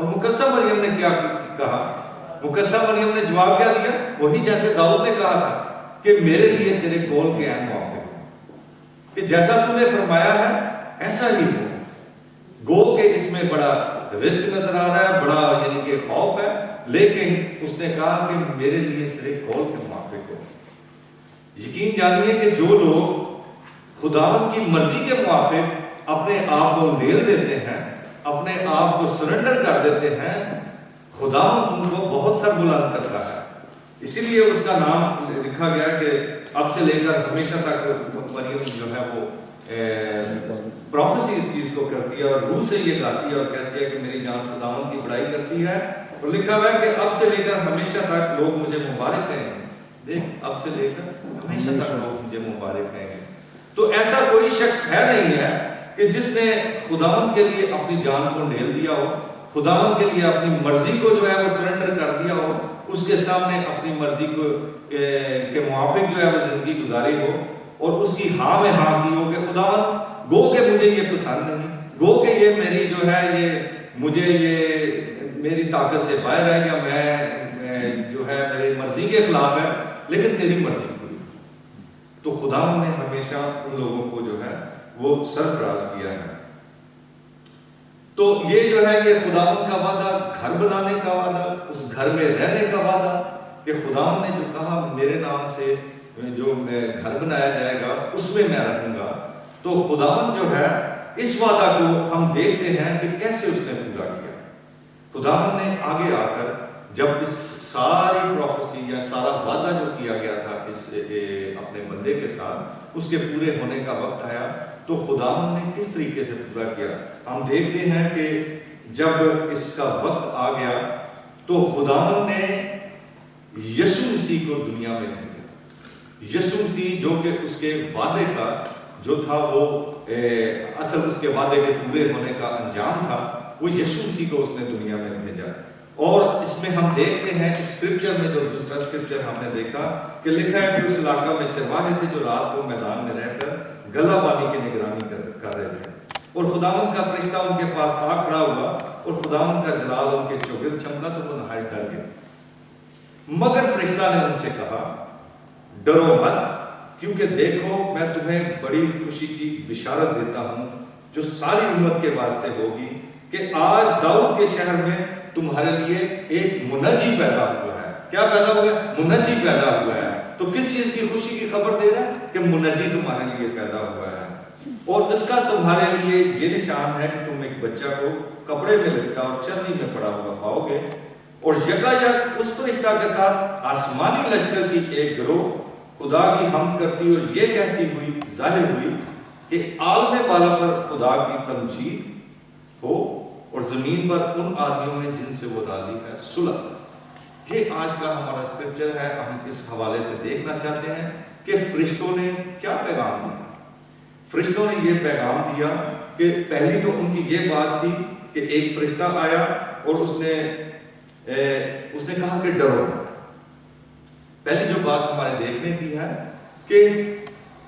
اور مقدسہ مریم نے کیا کہا؟ مقدسہ مریم نے جواب کیا دیا؟ وہی جیسے داؤد نے کہا تھا کہ میرے لیے تیرے قول کے عین موافق ہو، کہ جیسا تو نے فرمایا ہے ایسا ہی ہو۔ گو کہ اس میں بڑا رزق نظر آ رہا ہے، بڑا یعنی کہ خوف ہے، لیکن اس نے کہا کہ میرے لیے تیرے قول کے موافق ہو۔ یقین جانیے کہ جو لوگ خداوند کی مرضی کے موافق اپنے آپ کو ڈھیل دیتے ہیں، اپنے آپ کو سرنڈر کر دیتے ہیں، خداوند ان کو بہت سر بلند کرتا ہے۔ اسی لیے اس کا نام لکھا گیا کہ اب سے لے کر ہمیشہ تک مریم جو ہے وہ پروفیسی اس چیز کو کرتی ہے اور روح سے یہ گاتی ہے اور کہتی ہے کہ میری جان خداوند کی بڑائی کرتی ہے، اور لکھا ہوا ہے کہ اب سے لے کر ہمیشہ تک لوگ مجھے مبارک کہیں گے۔ دیکھ، اب سے لے کر ہمیشہ تک لوگ مجھے مبارک کہیں گے۔ تو ایسا کوئی شخص ہے نہیں ہے کہ جس نے خداوند کے لیے اپنی جان کو ڈھیل دیا ہو، خداوند کے لیے اپنی مرضی کو جو ہے وہ سرنڈر کر دیا ہو، اس کے سامنے اپنی مرضی کو کے موافق جو ہے وہ زندگی گزاری ہو اور اس کی ہاں میں ہاں کی ہو کہ خداوند گو کہ مجھے یہ پسند نہیں، گو کہ یہ میری جو ہے یہ مجھے یہ میری طاقت سے باہر ہے یا میں جو ہے میری مرضی کے خلاف ہے، لیکن تیری مرضی پوری۔ تو خداوند نے ہمیشہ ان لوگوں کو جو ہے وہ سرفراز کیا ہے۔ تو یہ جو ہے یہ خداوند کا وعدہ، گھر بنانے کا وعدہ، اس گھر میں رہنے کا وعدہ، کہ خداوند نے جو کہا میرے نام سے جو گھر بنایا جائے گا اس میں میں رہوں گا۔ تو خداوند جو ہے اس وعدہ کو ہم دیکھتے ہیں کہ کیسے اس نے پورا کیا۔ خداوند نے آگے آ کر جب اس ساری پروفیسی یا سارا وعدہ جو کیا گیا تھا اس اپنے بندے کے ساتھ، اس کے پورے ہونے کا وقت آیا تو خداوند نے کس طریقے سے پورا کیا۔ ہم دیکھتے ہیں کہ جب اس کا وقت آ گیا تو خداوند نے یسوع مسیح کو دنیا میں بھیجا۔ یسوع مسیح جو کہ اس کے وعدے کا جو تھا وہ اصل اس کے وعدے کے پورے ہونے کا انجام تھا، وہ یسوع مسیح کو اس نے دنیا میں بھیجا۔ اور اس میں ہم دیکھتے ہیں اسکرپچر میں جو دوسرا اسکرپچر ہم نے دیکھا کہ لکھا ہے کہ اس علاقہ میں چرواہے تھے جو رات کو میدان میں رہ کر گلہ بانی کی نگرانی کر رہے تھے، اور خداوند کا فرشتہ ان کے پاس آ کھڑا ہوا اور خداوند کا جلال ان کے چوگرد چمکا تو وہ نہایت ڈر گئے۔ مگر فرشتہ نے ان سے کہا ڈرو مت، کیونکہ دیکھو میں تمہیں بڑی خوشی کی بشارت دیتا ہوں جو ساری امت کے واسطے ہوگی، کہ آج داؤد کے شہر میں تمہارے لیے ایک منجی پیدا ہوا ہے۔ کیا پیدا ہوا ہے؟ منجی پیدا ہوا ہے۔ تو کس چیز کی خوشی کی خبر دے رہا ہے؟ کہ منجی تمہارے لیے پیدا ہوا ہے، اور اس کا تمہارے لیے یہ نشان ہے کہ تم ایک بچہ کو کپڑے میں لپٹا اور چرنی میں پڑا ہوا پاؤ گے، اور یکایک اس فرشتہ کے ساتھ آسمانی لشکر کی ایک گروہ خدا کی حمد کرتی اور یہ کہتی ہوئی ظاہر ہوئی کہ عالم بالا پر خدا کی تمجید ہو اور زمین پر ان آدمیوں میں جن سے وہ راضی ہے صلح۔ یہ آج کا ہمارا اسکرپچر ہے۔ ہم اس حوالے سے دیکھنا چاہتے ہیں کہ فرشتوں نے کیا پیغام دیا۔ فرشتوں نے یہ پیغام دیا کہ پہلی تو ان کی یہ بات تھی کہ ایک فرشتہ آیا اور اس نے کہا کہ ڈرو۔ پہلی جو بات ہمارے دیکھنے کی ہے کہ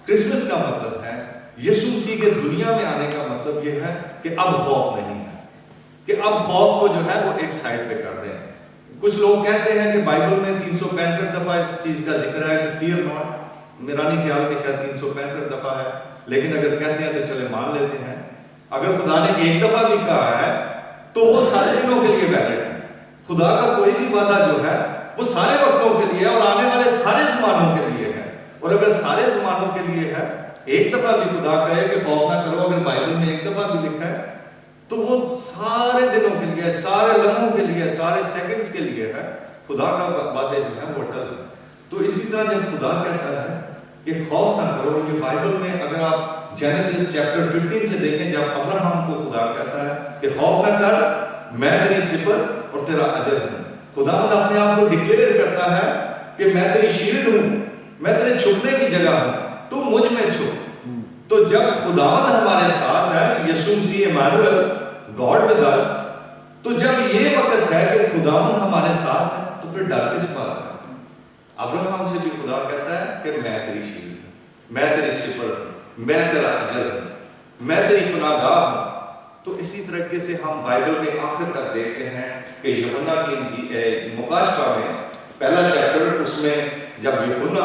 کرسمس کا مطلب ہے، یسوع مسیح کے دنیا میں آنے کا مطلب یہ ہے کہ اب خوف نہیں ہے، کہ اب خوف کو جو ہے وہ ایک سائڈ پہ کر دیں۔ کچھ لوگ کہتے ہیں کہ بائبل میں 365 دفعہ اس چیز کا ذکر ہے کہ فیئر ناٹ، میرا نہیں خیال کہ شاید 365 دفعہ ہے، لیکن اگر کہتے ہیں تو چلے مان لیتے ہیں۔ اگر خدا نے ایک دفعہ بھی کہا ہے تو وہ سارے دنوں کے لیے ویلڈ ہے۔ خدا کا کوئی بھی وعدہ جو ہے وہ سارے وقتوں کے لیے اور آنے والے سارے زمانوں کے لیے ہے، اور اگر سارے زمانوں کے لیے ہے، ایک دفعہ بھی خدا کہے کہ خوف نہ کرو، اگر بائبل میں ایک دفعہ بھی لکھا ہے تو وہ سارے دنوں کے لیے، سارے لمحوں کے لیے، سارے سیکنڈز کے لیے ہے۔ خدا کا وعدے جو ہے وہ اٹل ہے۔ تو اسی طرح جب خدا کہتا ہے کہ خوف نہ کرو، یہ بائبل میں اگر آپ جینیسس چیپٹر 15 سے دیکھیں، جب ابراہم کو خدا کہتا ہے کہ خوف نہ کر، میں تیری سپر اور تیرا اجر ہوں۔ خداوند اپنے آپ کو ڈکلیئر کرتا ہے کہ میں تیری شیلڈ ہوں، میں تیرے چھپنے کی جگہ ہوں، تو مجھ میں چھپ۔ تو جب خداوند ہمارے ساتھ ہے، یسوع مسیح ایمانویل، گاڈ ود اس، تو جب یہ وقت ہے کہ خداوند ہمارے ساتھ ہے تو پھر ڈر کس بات کا؟ ابراہم سے بھی خدا کہتا ہے کہ میں تیری شیلڈ ہوں، میں تیری سپر ہوں، میں تیرا اجر ہوں، میں تیری پناہ گاہ ہوں۔ تو اسی طریقے سے ہم بائبل کے آخر تک دیکھتے ہیں کہ یوحنا کی مکاشفہ میں پہلا چیپٹر، اس میں جب یوحنا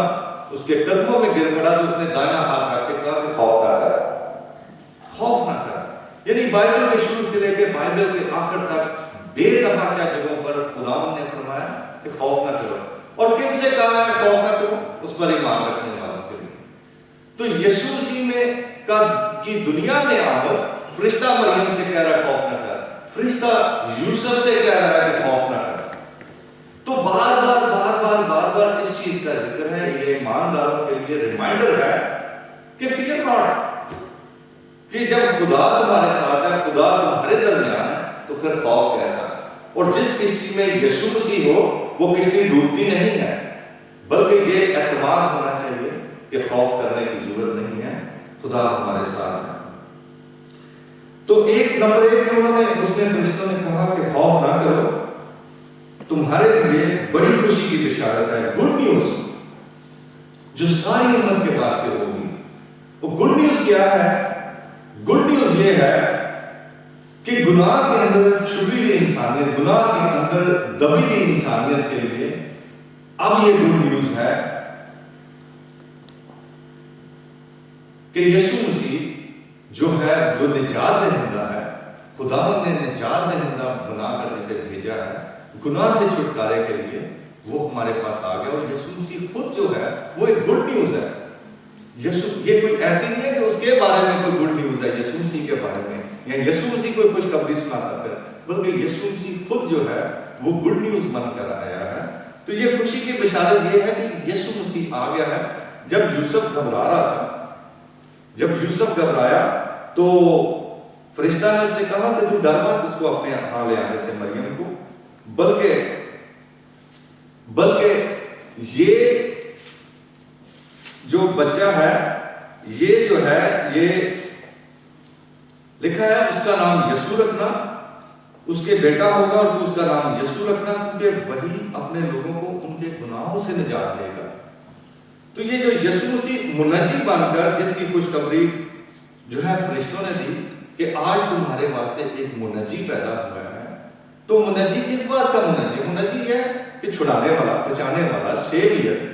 اس کے قدموں میں گر پڑا تو اس نے دائنا ہاتھ رکھ کے کہا کہ خوف نہ کر، خوف نہ کر۔ یعنی بائبل کے شروع سے لے کے بائبل کے آخر تک بے تحاشا جگہوں پر خداوند نے فرمایا کہ خوف نہ کرو، اور کن سے کہا ہے خوف نہ کرو؟ اس پر ایمان رکھنے والوں کے لیے۔ تو یسوع مسیح میں کی دنیا میں آمد، فرشتہ مریم سے کہہ رہا ہے خوف نہ کر، فرشتہ یوسف سے کہہ رہا ہے کہ خوف نہ کر۔ تو بار بار بار بار بار بار اس چیز کا ذکر ہے، یہ ایمانداروں کے لیے ریمائنڈر ہے کہ فیئر ناٹ، کہ جب خدا تمہارے ساتھ ہے، خدا تمہارے درمیان ہے، تو پھر خوف کیسا؟ اور جس کشتی میں یسوع مسیح ہو وہ کشتی ڈوبتی نہیں ہے، بلکہ یہ اعتماد ہونا چاہیے کہ خوف کرنے کی ضرورت نہیں ہے، خدا ہمارے ساتھ ہے۔ تو نمبر ایک انہوں نے، اس نے فرشتوں نے کہا کہ خوف نہ کرو، تمہارے لیے بڑی خوشی کی بشارت ہے، گڈ نیوز جو ساری امت کے واسطے ہوگی۔ وہ گڈ نیوز کیا ہے؟ گڈ نیوز یہ ہے کہ گناہ کے اندر چھپی ہوئی انسانیت، گناہ کے اندر دبی ہوئی انسانیت کے لیے اب یہ گڈ نیوز ہے کہ یسوع مسیح جو ہے، جو نجات دہندہ ہے، خداوند نے نجات دہندہ بنا کر جسے بھیجا ہے گناہ سے چھٹکارے کے لیے، وہ ہمارے پاس آ گیا۔ اور یسوع مسیح خود جو ہے وہ ایک گڈ نیوز ہے۔ یہ کوئی ایسی نہیں ہے کہ اس کے بارے میں کوئی گڈ نیوز ہے یسوع مسیح کے بارے میں، یا یسوع مسیح کوئی خوشخبری سناتا کر، بلکہ یسوع مسیح خود جو ہے وہ گڈ نیوز بن کر آیا ہے۔ تو یہ خوشی کی بشارت یہ ہے کہ یسوع مسیح آ گیا ہے۔ جب یوسف گھبرا رہا تھا، جب یوسف گھبرایا تو فرشتہ نے اس سے کہا کہ تو ڈر مت اس کو اپنے ہاں لے آنے سے، مریم کو، بلکہ یہ جو بچہ ہے، یہ جو ہے، یہ لکھا ہے اس کا نام یسوع رکھنا، اس کے بیٹا ہوگا اور تو اس کا نام یسوع رکھنا، کیونکہ وہی اپنے لوگوں کو ان کے گناہوں سے نجات دے گا۔ تو یہ جو یسوع مسیح منجی بن کر، جس کی خوشخبری جو ہے فرشتوں نے دی کہ آج تمہارے واسطے ایک منجی پیدا ہوا ہے، تو منجی کس بات کا منجی؟ منجی یہ ہے کہ چھڑانے والا، بچانے والا، سیویئر۔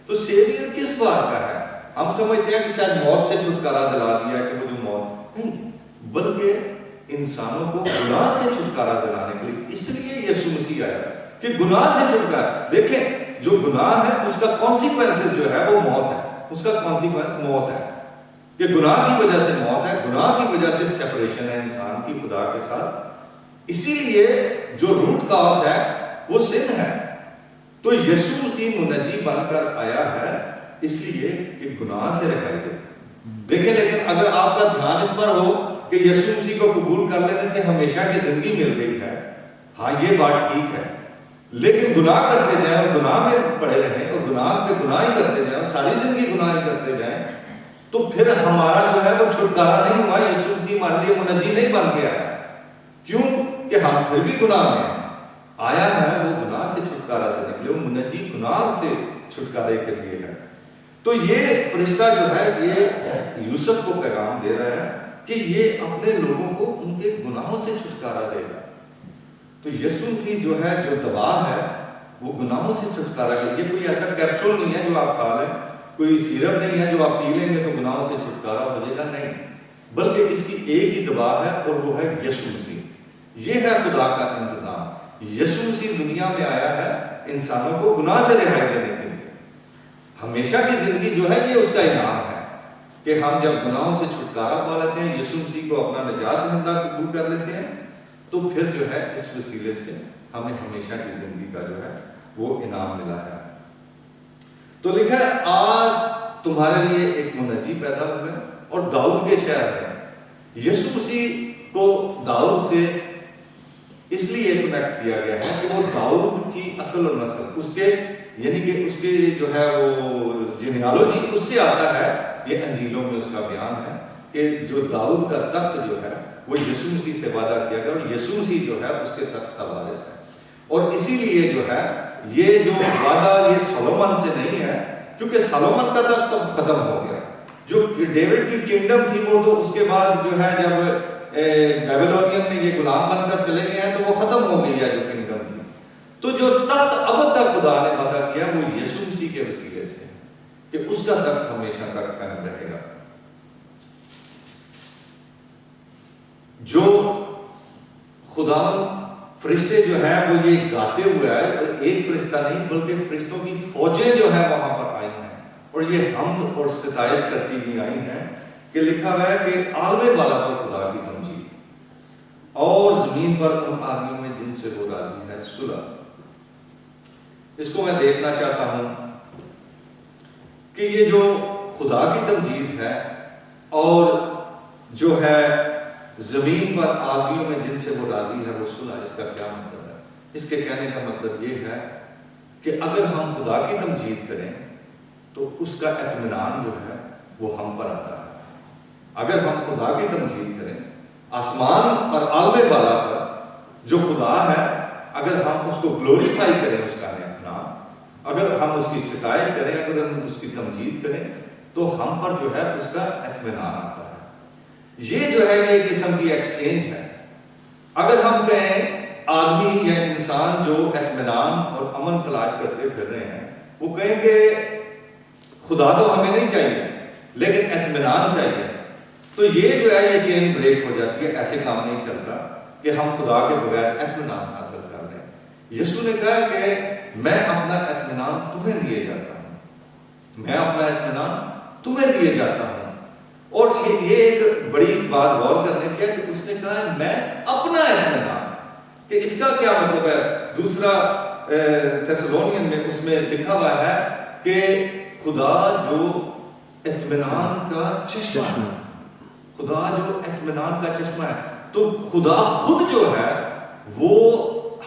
تو سیویئر کس بات کا ہے؟ ہم سمجھتے ہیں کہ شاید موت سے چھٹکارا دلا دیا ہے، کہ وہ جو موت نہیں، بلکہ انسانوں کو گناہ سے چھٹکارا دلانے کے لیے، اس لیے یسوع مسیح آیا کہ گناہ سے چھٹکارا۔ دیکھیں جو گناہ ہے اس کا کانسیکوینسز جو ہے وہ موت ہے، اس کا کانسیکوینس موت ہے، کہ گناہ کی وجہ سے موت ہے، گناہ کی وجہ سے سیپریشن ہے انسان کی خدا کے ساتھ۔ اسی لیے جو روٹ کاز ہے وہ سن ہے۔ تو یسوع مسیح منجی بن کر آیا ہے اس لیے کہ گناہ سے رہائی دے۔ دیکھیں لیکن اگر آپ کا دھیان اس پر ہو کہ یسوع مسیح کو قبول کر لینے سے ہمیشہ کی زندگی مل گئی ہے، ہاں یہ بات ٹھیک ہے، لیکن گناہ کرتے جائیں اور گناہ میں پڑے رہیں اور گناہ پہ گناہ ہی کرتے جائیں اور ساری زندگی گناہ ہی کرتے جائیں، تو پھر ہمارا جو ہے وہ چھٹکارا نہیں ہوا۔ یسوع مسیح ہمارے لیے منجی نہیں بن گیا ہے، کیوں کہ ہم پھر بھی گناہ میں ہیں۔ آیا ہے وہ گناہ سے چھٹکارا دینے کے لیے، وہ منجی گناہ سے چھٹکارے کے لیے ہے۔ تو یہ فرشتہ جو ہے یہ یوسف کو پیغام دے رہا ہے کہ یہ اپنے لوگوں کو ان کے گناہوں سے چھٹکارا دے گا۔ تو یسوع مسیح جو ہے، جو دوا ہے، وہ گناہوں سے چھٹکارا دے گا۔ یہ کوئی ایسا کیپسول نہیں ہے جو آپ کھا لیں، کوئی سیرپ نہیں ہے جو آپ پی لیں گے تو گناہوں سے چھٹکارا ہو جائے گا، نہیں، بلکہ اس کی ایک ہی دوا ہے اور وہ ہے یسوع مسیح۔ یہ ہے خدا کا انتظام۔ یسوع مسیح دنیا میں آیا ہے انسانوں کو گناہ سے رہائی دینے کے لیے۔ ہمیشہ کی زندگی جو ہے یہ اس کا انعام ہے کہ ہم جب گناہوں سے چھٹکارا پا لیتے ہیں، یسوع مسیح کو اپنا نجات دہندہ قبول کر لیتے ہیں، تو پھر جو ہے اس وسیلے سے ہمیں ہمیشہ کی زندگی کا جو ہے وہ انعام ملا ہے۔ تو لکھا ہے آج تمہارے لیے ایک منجی پیدا ہوئے اور داؤد کے شہر میں۔ یسوع مسیح کو داؤد سے اس لیے کنیکٹ کیا گیا ہے کہ وہ داؤد کی اصل اور نسل، اس کے یعنی کہ اس کے جو ہے وہ جینیالوجی اس سے آتا ہے۔ یہ انجیلوں میں اس کا بیان ہے کہ جو داؤد کا تخت جو ہے وہ یسوع مسیح سے وعدہ کیا گیا اور یسوع مسیح جو ہے اس کے تخت کا وارث ہے۔ اور اسی لیے جو ہے یہ جو وعدہ یہ سولومن سے نہیں ہے، کیونکہ سولومن کا تخت تو ختم ہو گیا، جو ڈیوڈ کی کنگڈم تھی وہ تو اس کے بعد جو ہے جب بیبلونین میں یہ غلام بن کر چلے گئے ہیں تو وہ ختم ہو گئی ہے جو کنگڈم تھی. تو جو تخت اب تک خدا نے وعدہ کیا وہ یسوع مسیح کے وسیلے سے کہ اس کا تخت ہمیشہ تک قائم رہے گا. جو خدا فرشتے جو ہیں وہ یہ گاتے ہوئے آئے، اور ایک فرشتہ نہیں بلکہ فرشتوں کی فوجیں جو ہیں وہاں پر آئی ہیں اور یہ حمد اور ستائش کرتی ہوئی آئی ہیں کہ لکھا ہوا ہے کہ عالم والا پر خدا کی تمجید اور زمین پر ان آدمیوں میں جن سے وہ راضی ہے صلح. اس کو میں دیکھنا چاہتا ہوں کہ یہ جو خدا کی تمجید ہے اور جو ہے زمین پر آدمیوں میں جن سے وہ راضی ہے وہ صلح، اس کا کیا مطلب ہے؟ اس کے کہنے کا مطلب یہ ہے کہ اگر ہم خدا کی تمجید کریں تو اس کا اطمینان جو ہے وہ ہم پر آتا ہے. اگر ہم خدا کی تمجید کریں، آسمان پر عالم بالا پر جو خدا ہے، اگر ہم اس کو گلوریفائی کریں، اس کا نام، اگر ہم اس کی ستائش کریں، اگر ہم اس کی تمجید کریں تو ہم پر جو ہے اس کا اطمینان آتا ہے. یہ جو ہے یہ قسم کی ایکسچینج ہے. اگر ہم کہیں آدمی یا انسان جو اطمینان اور امن تلاش کرتے پھر رہے ہیں، وہ کہیں کہ خدا تو ہمیں نہیں چاہیے لیکن اطمینان چاہیے، تو یہ جو ہے یہ چین بریک ہو جاتی ہے. ایسے کام نہیں چلتا کہ ہم خدا کے بغیر اطمینان حاصل کر رہے ہیں. یسوع نے کہا کہ میں اپنا اطمینان تمہیں دیے جاتا ہوں، میں اپنا اطمینان تمہیں دیے جاتا ہوں. اور یہ ایک بڑی بات غور کرنے کی ہے کہ اس نے کہا ہے میں اپنا اطمینان، کہ اس کا کیا مطلب ہے؟ دوسرا تھیسالونین میں اس میں لکھا ہوا ہے کہ خدا جو اطمینان کا چشمہ ہے، خدا جو اطمینان کا چشمہ ہے، تو خدا خود جو ہے وہ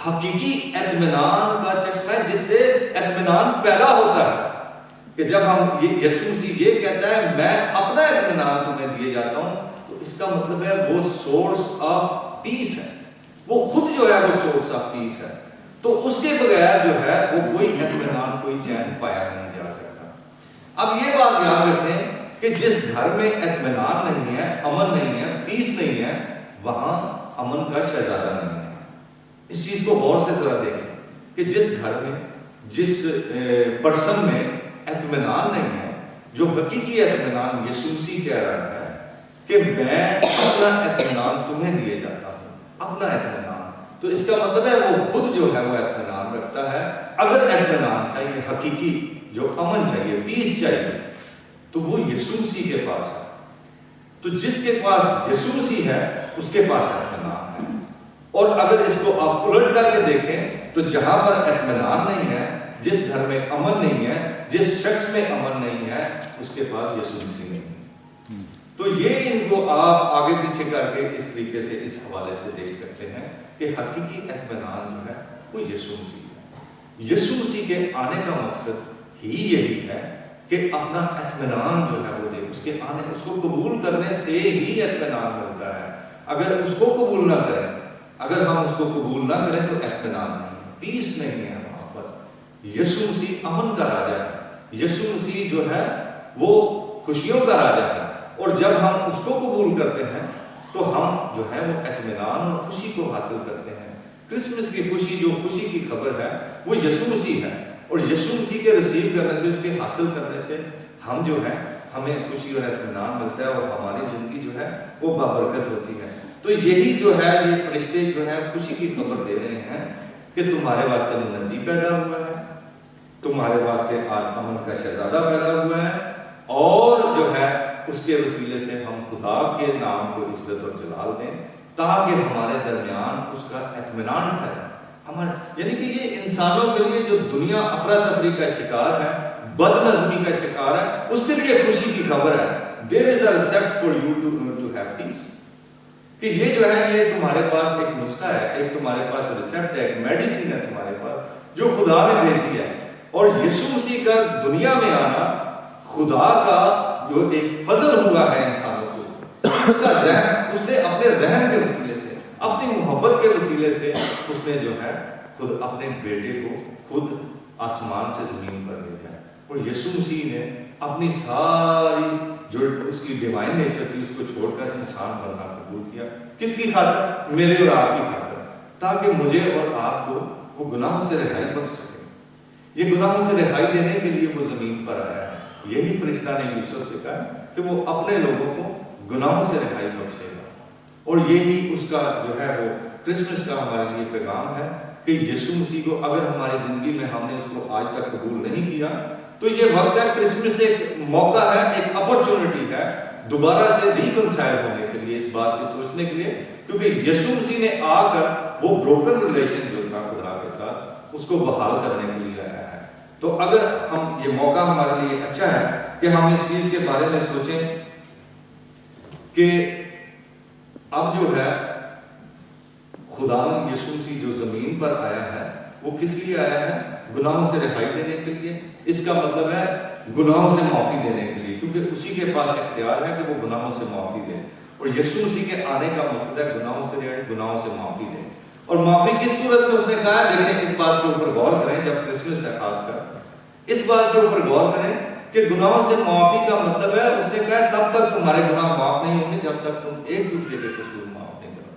حقیقی اطمینان کا چشمہ ہے جس سے اطمینان پیدا ہوتا ہے. کہ جب ہم یسوع مسیح یہ کہتا ہے میں اپنا اطمینان تمہیں دیے جاتا ہوں، تو اس کا مطلب ہے وہ سورس آف پیس ہے، وہ خود جو ہے وہ سورس آف پیس ہے. تو اس کے بغیر جو ہے وہ کوئی اطمینان کوئی چین پایا نہیں جا سکتا. اب یہ بات یاد رکھیں کہ جس گھر میں اطمینان نہیں ہے، امن نہیں ہے، پیس نہیں ہے، وہاں امن کا شہزادہ نہیں ہے. اس چیز کو غور سے ذرا دیکھیں کہ جس گھر میں، جس پرسن میں اطمینان نہیں ہے، جو حقیقی اطمینان یسوع مسیح کہہ رہا ہے کہ میں اپنا اطمینان تمہیں دیے جاتا ہوں، اپنا اطمینان، تو اس کا مطلب ہے وہ خود جو ہے وہ اطمینان رکھتا ہے. اگر اطمینان چاہیے، حقیقی جو امن چاہیے، پیس چاہیے، تو وہ یسوع مسیح کے پاس ہے. تو جس کے پاس یسوع مسیح ہے اس کے پاس اطمینان ہے. اور اگر اس کو آپ الٹ کر کے دیکھیں تو جہاں پر اطمینان نہیں ہے، جس گھر میں امن نہیں ہے، جس شخص میں امن نہیں ہے، اس کے پاس یسوع مسیح نہیں ہے. تو یہ ان کو آپ آگے پیچھے کر کے اس طریقے سے اس حوالے سے دیکھ سکتے ہیں کہ حقیقی اطمینان جو ہے وہ یسوع مسیح ہے. یسوع مسیح کے آنے کا مقصد ہی یہی ہے کہ اپنا اطمینان جو ہے وہ دے. اس کے آنے، اس کو قبول کرنے سے ہی اطمینان ملتا ہے. اگر اس کو قبول نہ کریں، اگر ہم اس کو قبول نہ کریں تو اطمینان نہیں، پیس نہیں ہے وہاں پر. یسوع مسیح امن کا راجا ہے، یسوع مسیح جو ہے وہ خوشیوں کا راجا ہے. اور جب ہم اس کو قبول کرتے ہیں تو ہم جو ہے وہ اطمینان اور خوشی کو حاصل کرتے ہیں. کرسمس کی خوشی، جو خوشی کی خبر ہے، وہ یسوع مسیح ہے. اور یسوع مسیح کے ریسیو کرنے سے، اس کے حاصل کرنے سے ہم جو ہے ہمیں خوشی اور اطمینان ملتا ہے اور ہماری زندگی جو ہے وہ بابرکت ہوتی ہے. تو یہی جو ہے یہ فرشتے جو ہیں خوشی کی خبر دے رہے ہیں کہ تمہارے واسطے منجی پیدا ہوا ہے، تمہارے واسطے آج امن کا شہزادہ پیدا ہوا ہے، اور جو ہے اس کے وسیلے سے ہم خدا کے نام کو عزت اور جلال دیں تاکہ ہمارے درمیان اس کا اطمینان ٹھہرے. یعنی کہ یہ انسانوں کے لیے جو دنیا افراتفری کا شکار ہے، بد نظمی کا شکار ہے، اس کے لیے خوشی کی خبر ہے. There is a recept for you to have peace. کہ یہ جو ہے یہ تمہارے پاس ایک نسخہ ہے، ایک تمہارے پاس ریسیپٹ ہے، ایک میڈیسن ہے تمہارے پاس جو خدا نے بھیجی ہے. اور یسوع مسیح کا دنیا میں آنا خدا کا جو ایک فضل ہوا ہے انسانوں کو، اس کا رحم، اس نے اپنے رحم کے وسیلے سے، اپنی محبت کے وسیلے سے اس نے جو ہے خود اپنے بیٹے کو خود آسمان سے زمین پر بھیجا ہے. اور یسوع مسیح نے اپنی ساری جو اس کی ڈیوائن نیچر تھی اس کو چھوڑ کر انسان بننا قبول کیا. کس کی خاطر؟ میرے اور آپ کی خاطر، تاکہ مجھے اور آپ کو وہ گناہوں سے رہائی بخش سکے. یہ گناہوں سے رہائی دینے کے لیے وہ زمین پر آیا ہے. یہی فرشتہ نے یوسف سے کہا کہ وہ اپنے لوگوں کو گناہوں سے رہائی بخشے گا. اور یہی اس کا جو ہے وہ کرسمس کا ہمارے لیے پیغام ہے کہ یسوع مسیح کو اگر ہماری زندگی میں ہم نے اس کو آج تک قبول نہیں کیا تو یہ وقت ہے. کرسمس ایک موقع ہے، ایک اپرچونٹی ہے دوبارہ سے ریکنسائل ہونے کے لیے، اس بات کو سوچنے کے لیے، کیونکہ یسوع مسیح نے آ کر وہ بروکن ریلیشن جو تھا خدا کے ساتھ اس کو بحال کرنے کے لیے آیا ہے. تو اگر ہم یہ موقع ہمارے لیے اچھا ہے کہ ہم اس چیز کے بارے میں سوچیں کہ اب جو ہے خداوند یسوع مسیح جو زمین پر آیا ہے وہ کس لیے آیا ہے؟ گناہوں سے رہائی دینے کے لیے. اس کا مطلب ہے گناہوں سے معافی دینے کے لیے، کیونکہ اسی کے پاس اختیار ہے کہ وہ گناہوں سے معافی دے. اور یسوع مسیح کے آنے کا مقصد ہے گناہوں سے رہائی، گناہوں سے معافی دے. اور معافی کس صورت میں اس نے کہا ہے؟ دیکھیں اس بات کے اوپر غور کریں، جب کرسمس ہے خاص کر اس بات کے اوپر غور کریں کہ گناہوں سے معافی کا مطلب ہے اس نے کہا ہے تب تک تمہارے گناہ معاف نہیں ہوں گے جب تک تم ایک دوسرے کے قصور معاف نہیں کرو.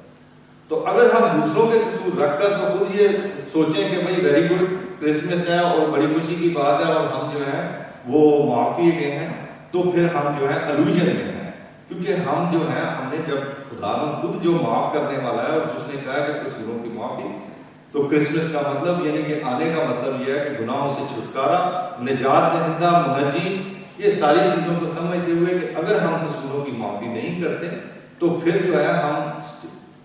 تو اگر ہم دوسروں کے قصور رکھ کر تو خود یہ سوچیں کہ بھئی ویری گڈ کرسمس ہے اور بڑی خوشی کی بات ہے اور ہم جو ہے وہ معاف کیے گئے ہیں، تو پھر ہم جو ہے الوژن میں ہیں. کیونکہ ہم جو ہیں ہم نے جب خداوند خود جو معاف کرنے والا ہے اور جس نے کہا ہے کہ قصوروں کی معافی، تو کرسمس کا مطلب یعنی کہ آنے کا مطلب یہ ہے کہ گناہوں سے چھٹکارا، نجات دہندہ، منجی، یہ ساری چیزوں کو سمجھتے ہوئے کہ اگر ہم قصوروں کی معافی نہیں کرتے تو پھر جو ہے ہم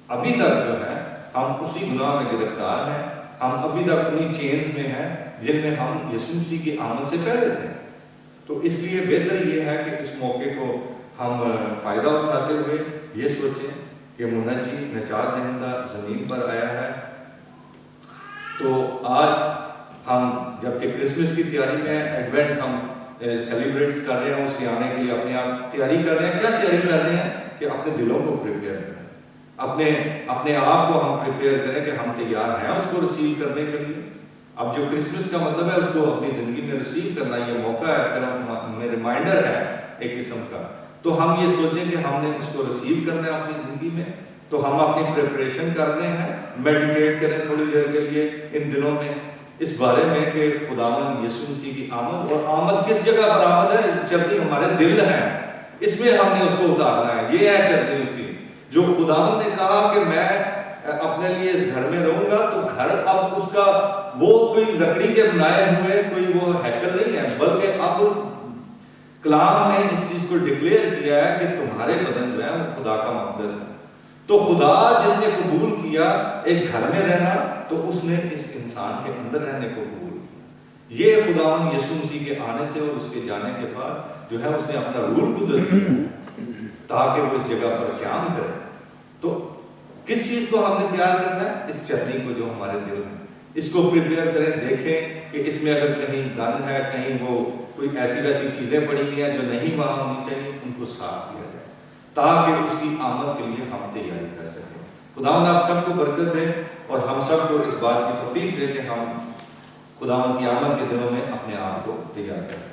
ابھی تک جو ہے ہم اسی گناہ میں گرفتار ہیں، ہم ابھی تک انہی چینز میں ہیں جن میں ہم یسوع مسیح کی آمد سے پہلے تھے. تو اس لیے بہتر یہ ہے کہ اس موقع کو ہم فائدہ اٹھاتے ہوئے یہ سوچیں کہ منجی، نجات دہندہ زمین پر آیا ہے. تو آج ہم جبکہ کرسمس کی تیاری میں ایڈوینٹ ہم سیلیبریٹ کر رہے ہیں، اس کے آنے کے لیے اپنے آپ تیاری کر رہے ہیں. کیا تیاری کر رہے ہیں؟ کہ اپنے دلوں کو پریپیئر کریں، اپنے آپ کو ہم پریپیئر کریں کہ ہم تیار ہیں اس کو ریسیو کرنے کے لیے. اب جو کرسمس کا مطلب ہے اس کو اپنی زندگی میں ریسیو کرنا، یہ موقع ہے، ریمائنڈر ہے ایک قسم کا. تو ہم یہ سوچیں کہ ہم نے اس کو ریسیو کرنا ہے اپنی زندگی میں، تو ہم اپنی پریپریشن کر رہے ہیں. میڈیٹیٹ کریں تھوڑی دیر کے لیے ان دنوں میں اس بارے میں کہ خداوند یسوع مسیح کی آمد، اور آمد کس جگہ پر آمد ہے؟ چرنی ہمارے دل ہیں، اس میں ہم نے اس کو اتارنا ہے. یہ ہے چرنی اس کی، جو خداوند نے کہا کہ میں اپنے لیے اس گھر میں رہوں گا. تو گھر اب اس کا وہ کوئی لکڑی کے بنائے ہوئے کوئی وہ ہیکل نہیں ہے، بلکہ اب کلام نے اس چیز کو ڈکلیئر کیا ہے کہ تمہارے بدن جو ہے وہ خدا کا مقدس ہے. تو خدا جس نے قبول کیا ایک گھر میں رہنا، تو اس نے اس انسان کے اندر رہنے کو قبول کیا. یہ خداوند یسوع مسیح کے آنے سے اور اس کے جانے کے بعد جو ہے اس نے اپنا روح قدس دیا تاکہ وہ اس جگہ پر قیام کرے. تو کس چیز کو ہم نے تیار کرنا ہے؟ اس چرنی کو جو ہمارے دل میں، اس کو پریپیئر کریں. دیکھیں کہ اس میں اگر کہیں گند ہے، کہیں وہ کوئی ایسی ویسی چیزیں پڑی ہوئی ہیں جو نہیں وہاں ہونی چاہیے، ان کو صاف کیا جائے تاکہ اس کی آمد کے لیے ہم تیاری کر سکیں. خداوند آپ سب کو برکت دے اور ہم سب کو اس بات کی توفیق دے کہ ہم خداوند کی آمد کے دنوں میں اپنے آپ کو تیار کریں.